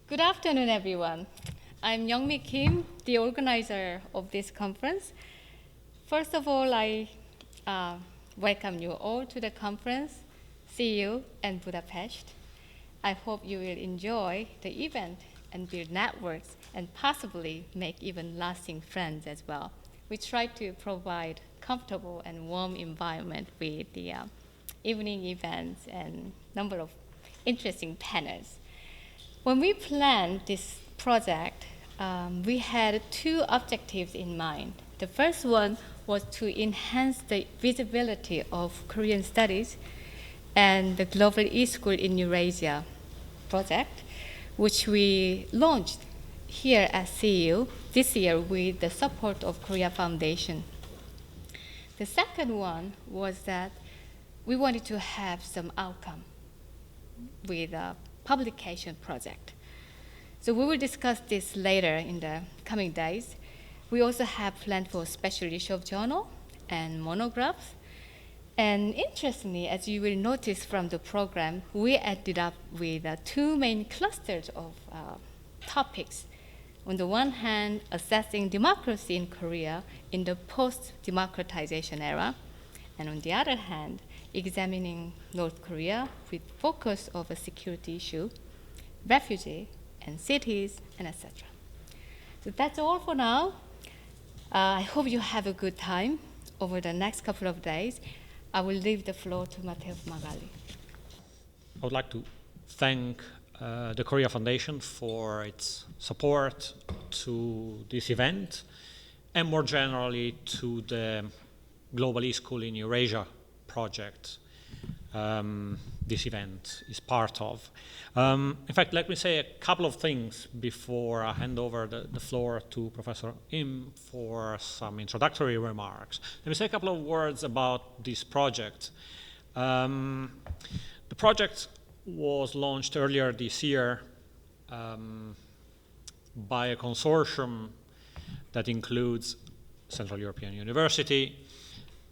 Good afternoon, everyone. I'm Youngmi Kim, the organizer of this conference. First of all, I welcome you all to the conference. See you in Budapest. I hope you will enjoy the event and build networks and possibly make even lasting friends as well. We try to provide comfortable and warm environment with the evening events and number of interesting panels. When we planned this project, we had two objectives in mind. The first one was to enhance the visibility of Korean studies and the Global E-School in Eurasia project, which we launched here at CU this year with the support of Korea Foundation. The second one was that we wanted to have some outcome with a publication project. So we will discuss this later in the coming days. We also have planned for a special issue of journal and monographs. And interestingly, as you will notice from the program, we ended up with two main clusters of topics. On the one hand, assessing democracy in Korea in the post-democratization era, and on the other hand, examining North Korea with focus of a security issue, refugee, and cities, and etc. So that's all for now. I hope you have a good time over the next couple of days. I will leave the floor to Matteo Magali. I would like to thank the Korea Foundation for its support to this event and more generally to the Global E-School in Eurasia project this event is part of. In fact, let me say a couple of things before I hand over the floor to Professor Im for some introductory remarks. Let me say a couple of words about this project. The project was launched earlier this year by a consortium that includes Central European University,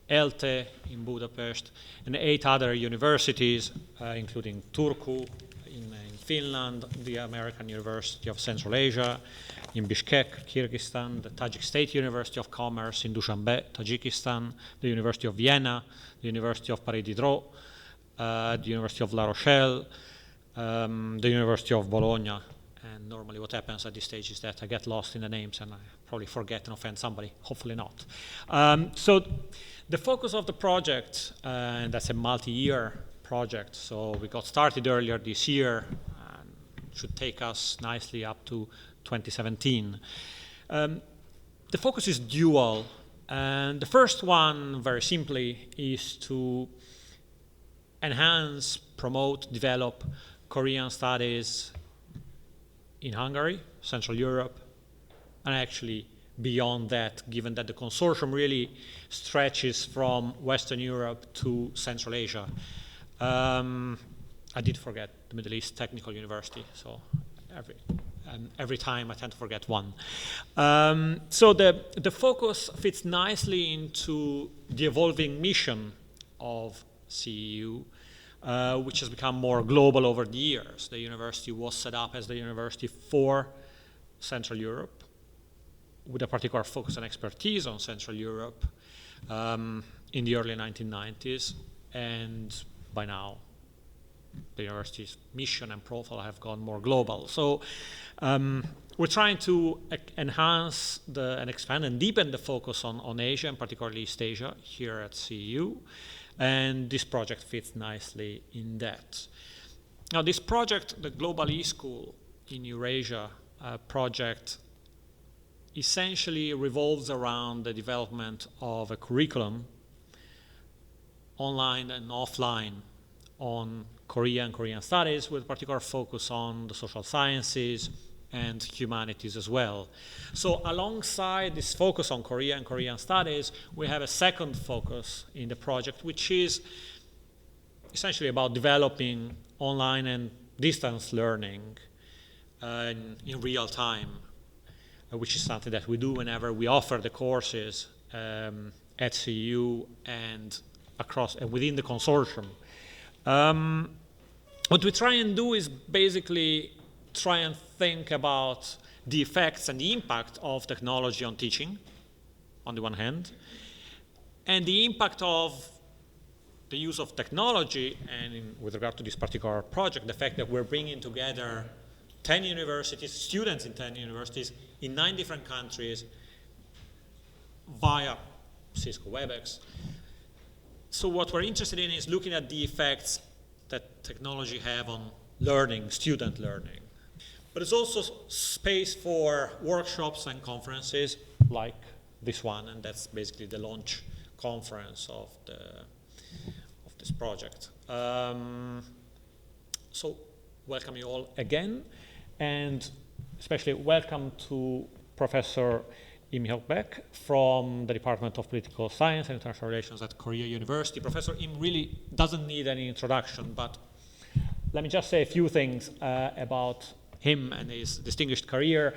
ELTE in Budapest, and 8 other universities, including Turku in Finland, the American University of Central Asia in Bishkek, Kyrgyzstan, the Tajik State University of Commerce in Dushanbe, Tajikistan, the University of Vienna, the University of Paris-Diderot, the University of La Rochelle, the University of Bologna. And normally what happens at this stage is that I get lost in the names and I probably forget and offend somebody, hopefully not. So the focus of the project, and that's a multi-year project, so we got started earlier this year and should take us nicely up to 2017. The focus is dual, and the first one, very simply, is to enhance, promote, develop Korean studies in Hungary, Central Europe, and actually beyond that, given that the consortium really stretches from Western Europe to Central Asia. I did forget the Middle East Technical University, so every time I tend to forget one. So the focus fits nicely into the evolving mission of CEU, which has become more global over the years. The university was set up as the university for Central Europe, with a particular focus and expertise on Central Europe in the early 1990s, and by now the university's mission and profile have gone more global. So we're trying to enhance and expand and deepen the focus on Asia, and particularly East Asia, here at CEU, and this project fits nicely in that. Now this project, the Global E-School in Eurasia project, essentially revolves around the development of a curriculum, online and offline, on Korea and Korean studies, with particular focus on the social sciences and humanities as well. So alongside this focus on Korea and Korean studies, we have a second focus in the project, which is essentially about developing online and distance learning in real time, which is something that we do whenever we offer the courses at CEU and across and within the consortium. What we try and do is basically try and think about the effects and the impact of technology on teaching, on the one hand, and the impact of the use of technology, and with regard to this particular project, the fact that we're bringing together 10 universities, students in 10 universities in 9 different countries via Cisco WebEx. So what we're interested in is looking at the effects that technology have on learning, student learning. But there's also space for workshops and conferences like this one, and that's basically the launch conference of this project. So welcome you all again, and especially welcome to Professor Im Hyok-baek from the Department of Political Science and International Relations at Korea University. Professor Im really doesn't need any introduction, but let me just say a few things about him and his distinguished career.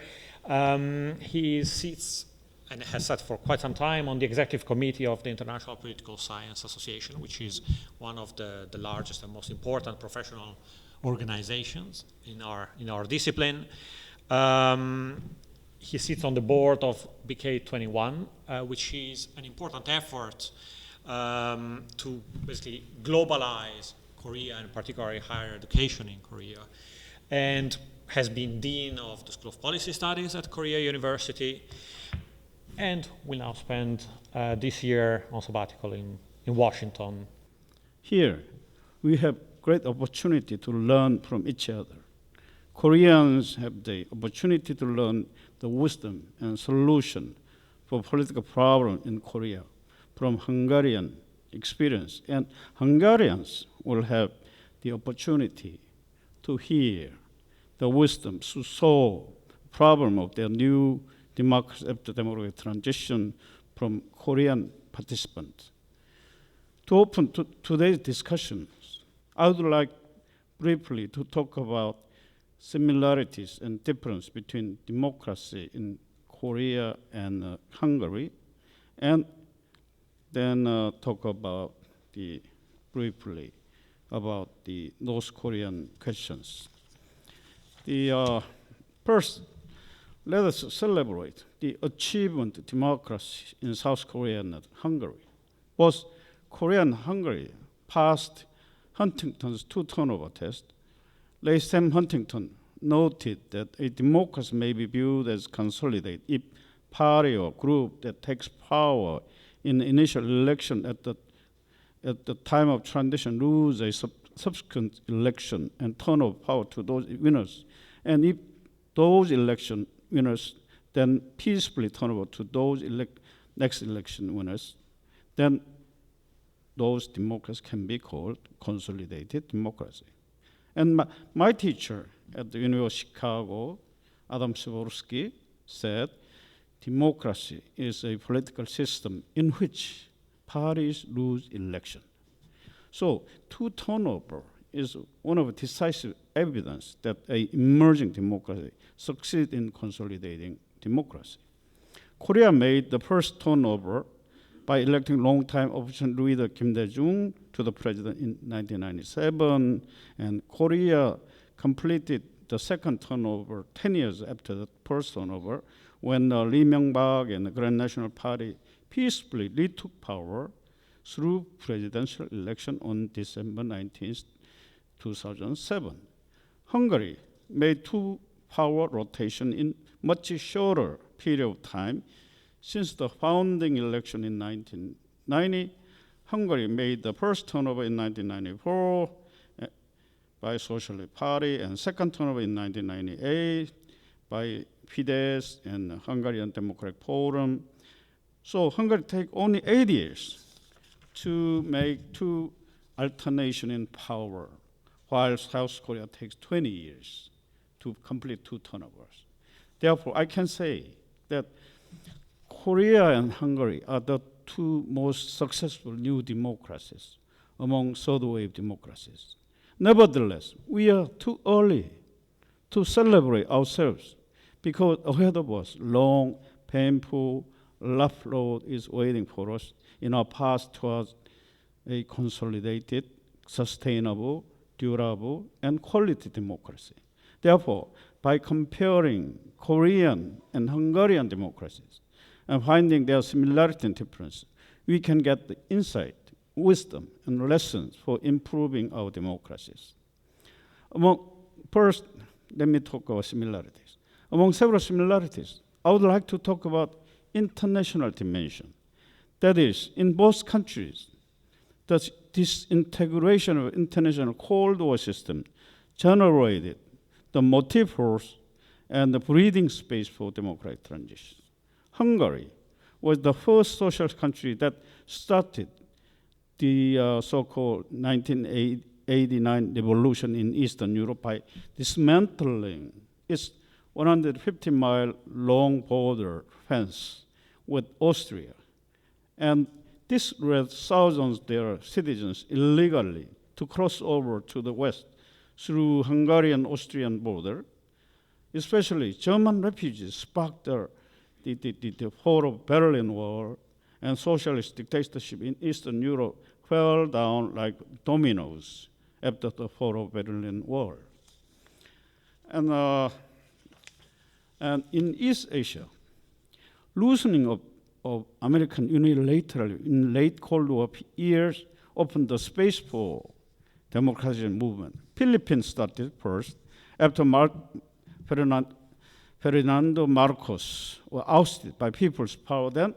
He sits and has sat for quite some time on the executive committee of the International Political Science Association, which is one of the largest and most important professional organizations in our discipline. He sits on the board of BK21, which is an important effort to basically globalize Korea, and particularly higher education in Korea, and has been Dean of the School of Policy Studies at Korea University, and will now spend this year on sabbatical in Washington. Here, we have great opportunity to learn from each other. Koreans have the opportunity to learn the wisdom and solution for political problems in Korea from Hungarian experience, and Hungarians will have the opportunity to hear the wisdom to solve the problem of their new democracy after democratic transition from Korean participants. To open today's discussions, I would like briefly to talk about similarities and difference between democracy in Korea and Hungary, and then talk about briefly about the North Korean questions. First, let us celebrate the achievement of democracy in South Korea and Hungary. Both Korea and Hungary passed Huntington's two-turnover test. Late Sam Huntington noted that a democracy may be viewed as consolidated if party or group that takes power in the initial election at the time of transition lose a subsequent election and turn over power to those winners. And if those election winners then peacefully turn over to those next election winners, then those democracies can be called consolidated democracy. And my teacher at the University of Chicago, Adam Przeworski, said, democracy is a political system in which parties lose election. So two-turnover is one of the decisive evidence that an emerging democracy succeeds in consolidating democracy. Korea made the first turnover by electing long-time opposition leader Kim Dae-jung to the president in 1997, and Korea completed the second turnover 10 years after the first turnover, when Lee Myung-bak and the Grand National Party peacefully retook power through presidential election on December 19, 2007. Hungary made two power rotation in much shorter period of time. Since the founding election in 1990, Hungary made the first turnover in 1994 by Socialist Party, and second turnover in 1998 by Fidesz and Hungarian Democratic Forum. So Hungary take only 8 years to make two alternation in power, while South Korea takes 20 years to complete two turnovers. Therefore, I can say that Korea and Hungary are the two most successful new democracies among third-wave democracies. Nevertheless, we are too early to celebrate ourselves because ahead of us, long, painful, rough road is waiting for us in our path towards a consolidated, sustainable, durable, and quality democracy. Therefore, by comparing Korean and Hungarian democracies and finding their similarity and difference, we can get the insight, wisdom, and lessons for improving our democracies. First, let me talk about similarities. Among several similarities, I would like to talk about international dimension. That is, in both countries, the disintegration of international Cold War system generated the motive force and the breathing space for democratic transition. Hungary was the first socialist country that started the so-called 1989 revolution in Eastern Europe by dismantling its 150-mile-long border fence with Austria. And this led thousands of their citizens illegally to cross over to the west through Hungarian-Austrian border. Especially German refugees sparked the fall of Berlin Wall, and socialist dictatorship in Eastern Europe fell down like dominoes after the fall of Berlin Wall. And in East Asia, loosening of American unilateralism in late Cold War years opened the space for democratic movement. Philippines started first after Ferdinando Marcos was ousted by people's power. Then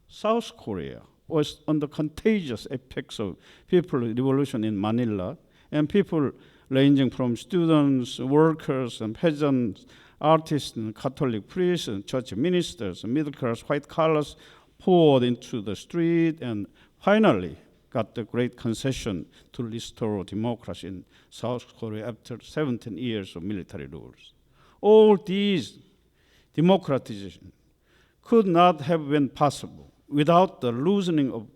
South Korea was under contagious effects of People's Revolution in Manila, and people ranging from students, workers, and peasants, artists, and Catholic priests, and church ministers, and middle-class white collars poured into the street and finally got the great concession to restore democracy in South Korea after 17 years of military rules. All these democratization could not have been possible without the loosening of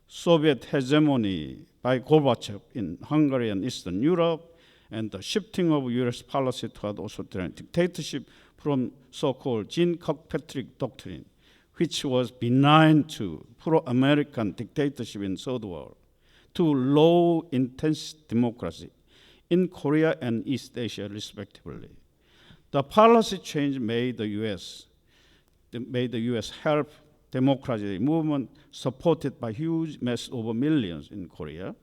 Soviet hegemony by Gorbachev in Hungary and Eastern Europe, and the shifting of US policy toward authoritarian dictatorship from so-called Jeane Kirkpatrick doctrine, which was benign to pro-American dictatorship in Third World, to low-intensity democracy in Korea and East Asia, respectively. The policy change made the U.S. help democratic movement supported by huge mass over millions in Korea.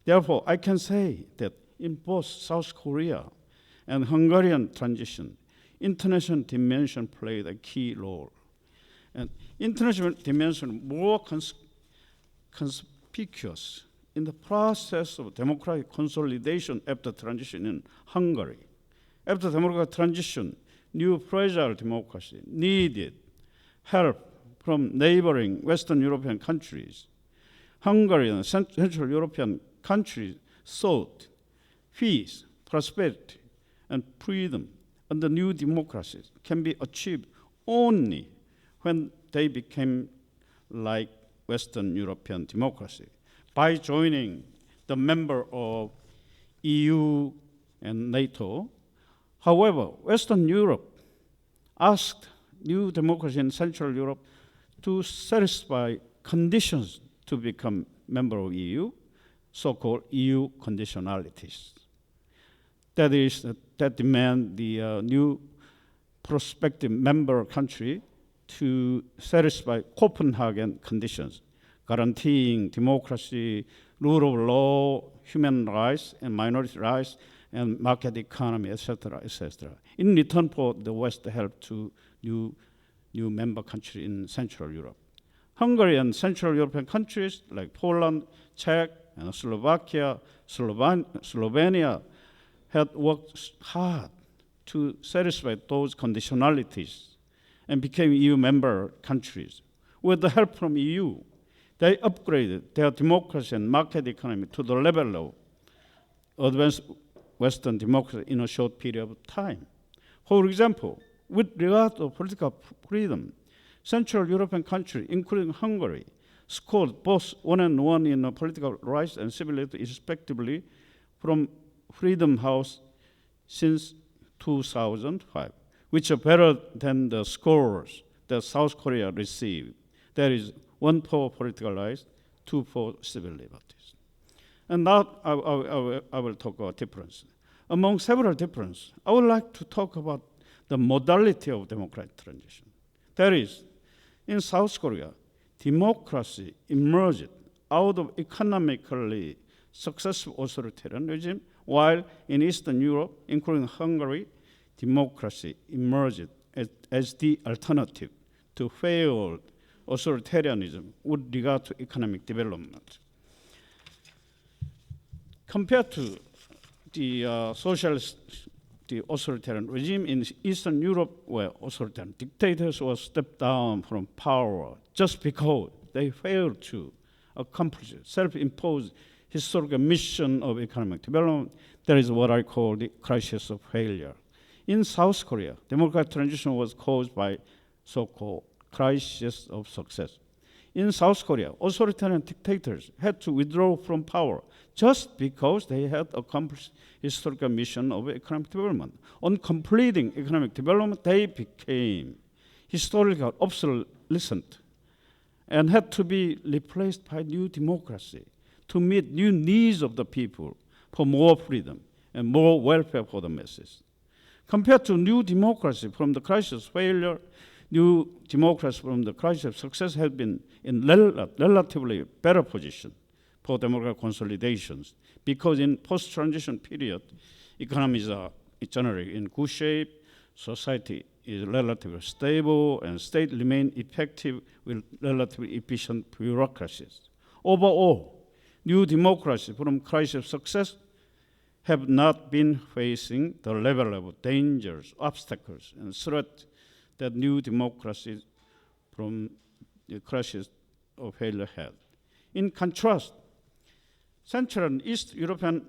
Therefore, I can say that in both South Korea and Hungarian transition, international dimension played a key role. And international dimension more conspicuous in the process of democratic consolidation after transition in Hungary. After democratic transition, new fragile democracy needed help from neighboring Western European countries. Hungary and Central European countries sought peace, prosperity, and freedom under new democracies can be achieved only when they became like Western European democracy by joining the member of EU and NATO. However, Western Europe asked new democracy in Central Europe to satisfy conditions to become member of EU, so-called EU conditionalities. That is, that demand the new prospective member country to satisfy Copenhagen conditions, guaranteeing democracy, rule of law, human rights, and minority rights, and market economy, etc., etc. In return for the West help to new member country in Central Europe. Hungary and Central European countries like Poland, Czech, and Slovakia, Slovenia had worked hard to satisfy those conditionalities and became EU member countries. With the help from EU, they upgraded their democracy and market economy to the level of advanced Western democracy in a short period of time. For example, with regard to political freedom, Central European countries, including Hungary, scored both 1 and 1 in political rights and civil liberties, respectively, from Freedom House since 2005, which are better than the scores that South Korea received. That is, 1 for political rights, 2 for civil liberties. And now I will talk about difference. Among several differences, I would like to talk about the modality of democratic transition. That is, in South Korea, democracy emerged out of economically successful authoritarian regime, while in Eastern Europe, including Hungary, democracy emerged as the alternative to failed authoritarianism with regard to economic development. Compared to the socialist, the authoritarian regime in Eastern Europe, where authoritarian dictators were stepped down from power just because they failed to accomplish a self-imposed historical mission of economic development, that is what I call the crisis of failure. In South Korea, democratic transition was caused by so-called crisis of success. In South Korea, authoritarian dictators had to withdraw from power just because they had accomplished historical mission of economic development. On completing economic development, they became historically obsolescent and had to be replaced by new democracy to meet new needs of the people for more freedom and more welfare for the masses. Compared to new democracy from the crisis of failure, new democracy from the crisis of success has been in relatively better position for democratic consolidations, because in post-transition period, economies are generally in good shape, society is relatively stable, and state remain effective with relatively efficient bureaucracies. Overall, new democracy from crisis of success have not been facing the level of dangers, obstacles, and threats that new democracies from the crisis of failure had. In contrast, Central and East European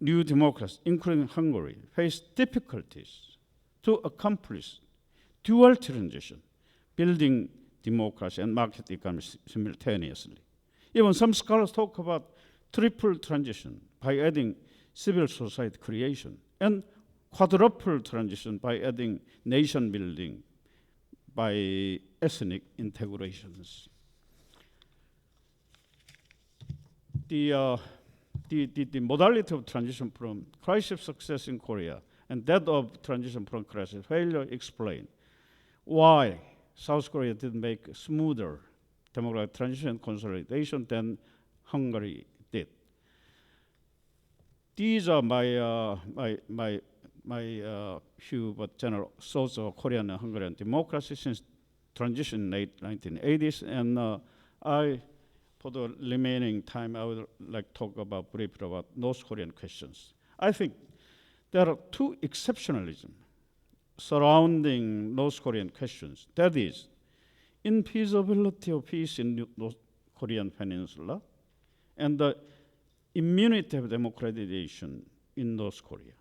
new democracies, including Hungary, faced difficulties to accomplish dual transition, building democracy and market economy simultaneously. Even some scholars talk about triple transition by adding civil society creation, and quadruple transition by adding nation building by ethnic integrations. The modality of transition from crisis of success in Korea and that of transition from crisis of failure explain why South Korea didn't make a smoother democratic transition and consolidation than Hungary did. These are my few but general thoughts of Korean and Hungarian democracy since transition in late 1980s, and for the remaining time, I would like to talk briefly about North Korean questions. I think there are two exceptionalisms surrounding North Korean questions. That is, infeasibility of peace in North Korean Peninsula and the immunity of democratization in North Korea.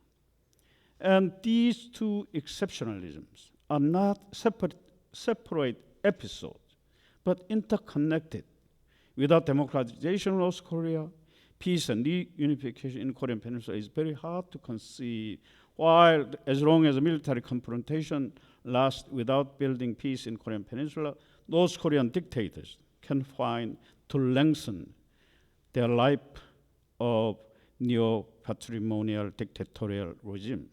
And these two exceptionalisms are not separate episodes, but interconnected. Without democratization of North Korea, peace and reunification in Korean Peninsula is very hard to conceive, while as long as military confrontation lasts without building peace in Korean Peninsula, North Korean dictators can find to lengthen their life of neo-patrimonial dictatorial regime.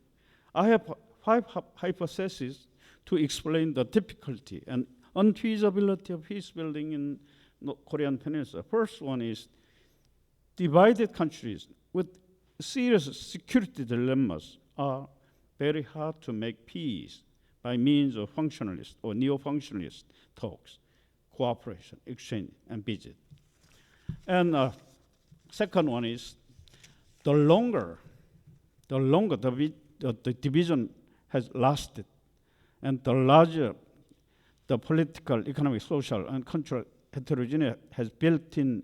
I have 5 hypotheses to explain the difficulty and unfeasibility of peace building in Korean Peninsula. First one is divided countries with serious security dilemmas are very hard to make peace by means of functionalist or neo-functionalist talks, cooperation, exchange, and visit. And second one is the longer the division has lasted, and the larger the political, economic, social, and cultural heterogeneity has built in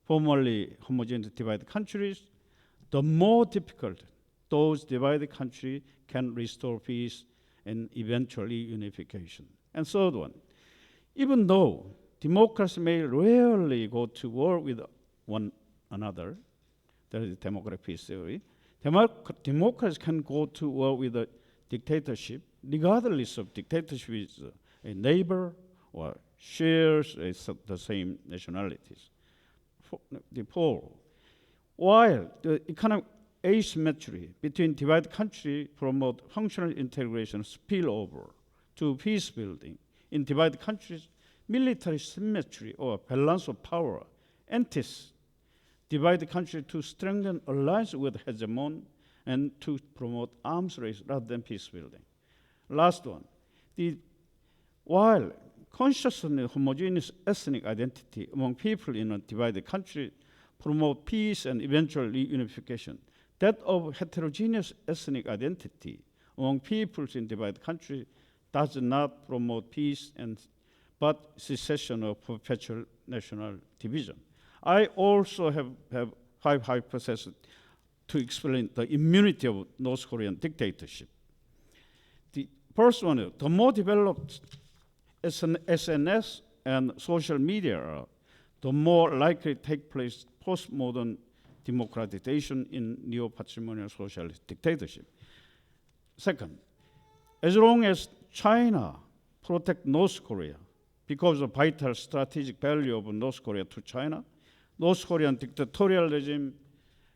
formerly homogeneous divided countries, the more difficult those divided countries can restore peace and eventually unification. And third one, even though democracy may rarely go to war with one another, that is democratic peace theory, democracy can go to war with a dictatorship, regardless of dictatorship is a neighbor or shares the same nationalities. While the asymmetry between divided country promote functional integration spillover to peace building. In divided countries, military symmetry or balance of power entices divided country to strengthen alliance with hegemon and to promote arms race rather than peace building. Last one, while conscious and homogeneous ethnic identity among people in a divided country promote peace and eventual reunification, that of heterogeneous ethnic identity among peoples in divided country does not promote peace but secession or perpetual national division. I also have 5 hypotheses to explain the immunity of North Korean dictatorship. The first one is the more developed SNS and social media are, the more likely take place postmodern democratization in neo-patrimonial socialist dictatorship. Second, as long as China protects North Korea because of vital strategic value of North Korea to China, North Korean dictatorial regime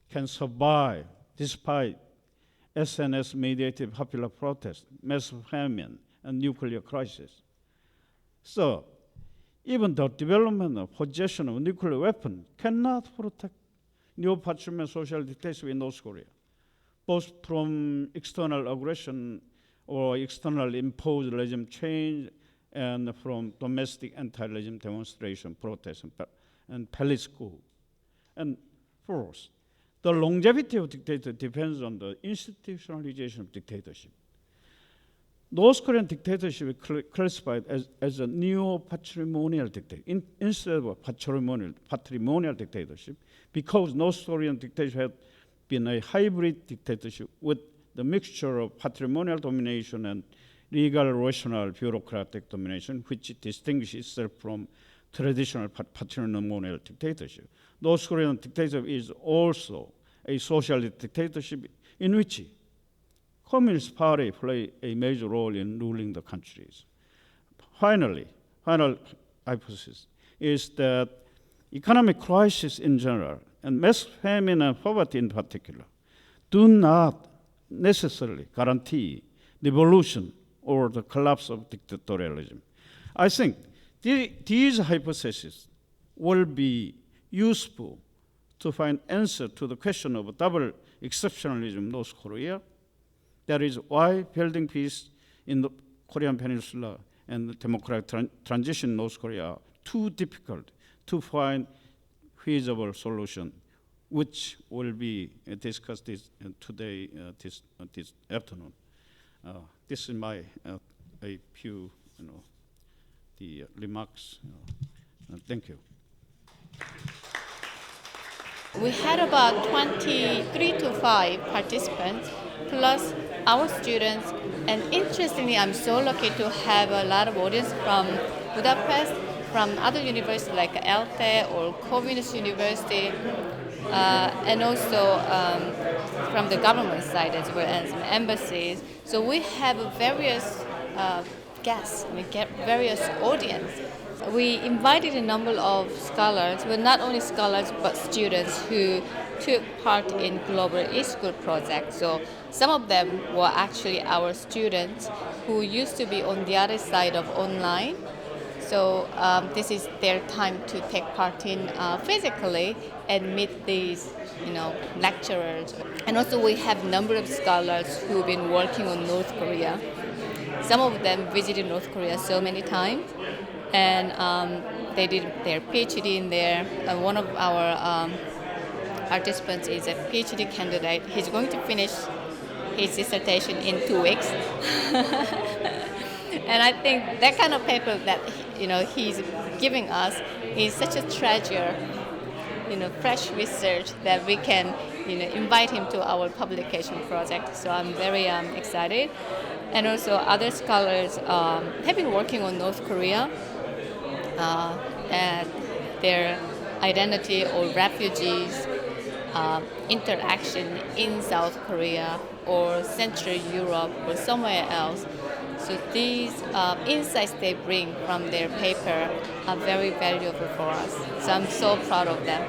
can survive despite SNS-mediated popular protest, mass famine, and nuclear crisis. So, even the development of possession of nuclear weapon cannot protect neo-patrimonial social dictatorship in North Korea, both from external aggression or external imposed regime change and from domestic anti-regime demonstration, protests, and palace coup. And fourth, the longevity of dictatorship depends on the institutionalization of dictatorship. North Korean dictatorship is classified as a neo-patrimonial dictatorship instead of a patrimonial dictatorship because North Korean dictatorship had been a hybrid dictatorship with the mixture of patrimonial domination and legal, rational, bureaucratic domination, which distinguishes itself from traditional patrimonial dictatorship. North Korean dictatorship is also a socialist dictatorship in which Communist Party play a major role in ruling the countries. Final hypothesis is that economic crisis in general and mass famine and poverty in particular do not necessarily guarantee revolution or the collapse of dictatorialism. I think these hypotheses will be useful to find answer to the question of double exceptionalism in North Korea. That is why building peace in the Korean Peninsula and the democratic transition in North Korea are too difficult to find feasible solution, which will be discussed today, this afternoon. This is my a few, the remarks. Thank you. We had about 23 to 5 participants, plus our students. And interestingly, I'm so lucky to have a lot of audience from Budapest, from other universities like ELTE or Korean University, and also from the government side as well as embassies. So we have various guests, we get various audience. We invited a number of scholars, but not only scholars, but students who took part in Global E-School project. So some of them were actually our students who used to be on the other side of online. So this is their time to take part in physically and meet these, lecturers. And also we have a number of scholars who've been working on North Korea. Some of them visited North Korea so many times, and they did their PhD in there. One of our participants is a PhD candidate. He's going to finish his dissertation in 2 weeks. And I think that kind of paper that he's giving us is such a treasure, fresh research that we can invite him to our publication project. So I'm very excited. And also other scholars have been working on North Korea and their identity or refugees, interaction in South Korea or Central Europe or somewhere else. So these insights they bring from their paper are very valuable for us. So I'm so proud of them.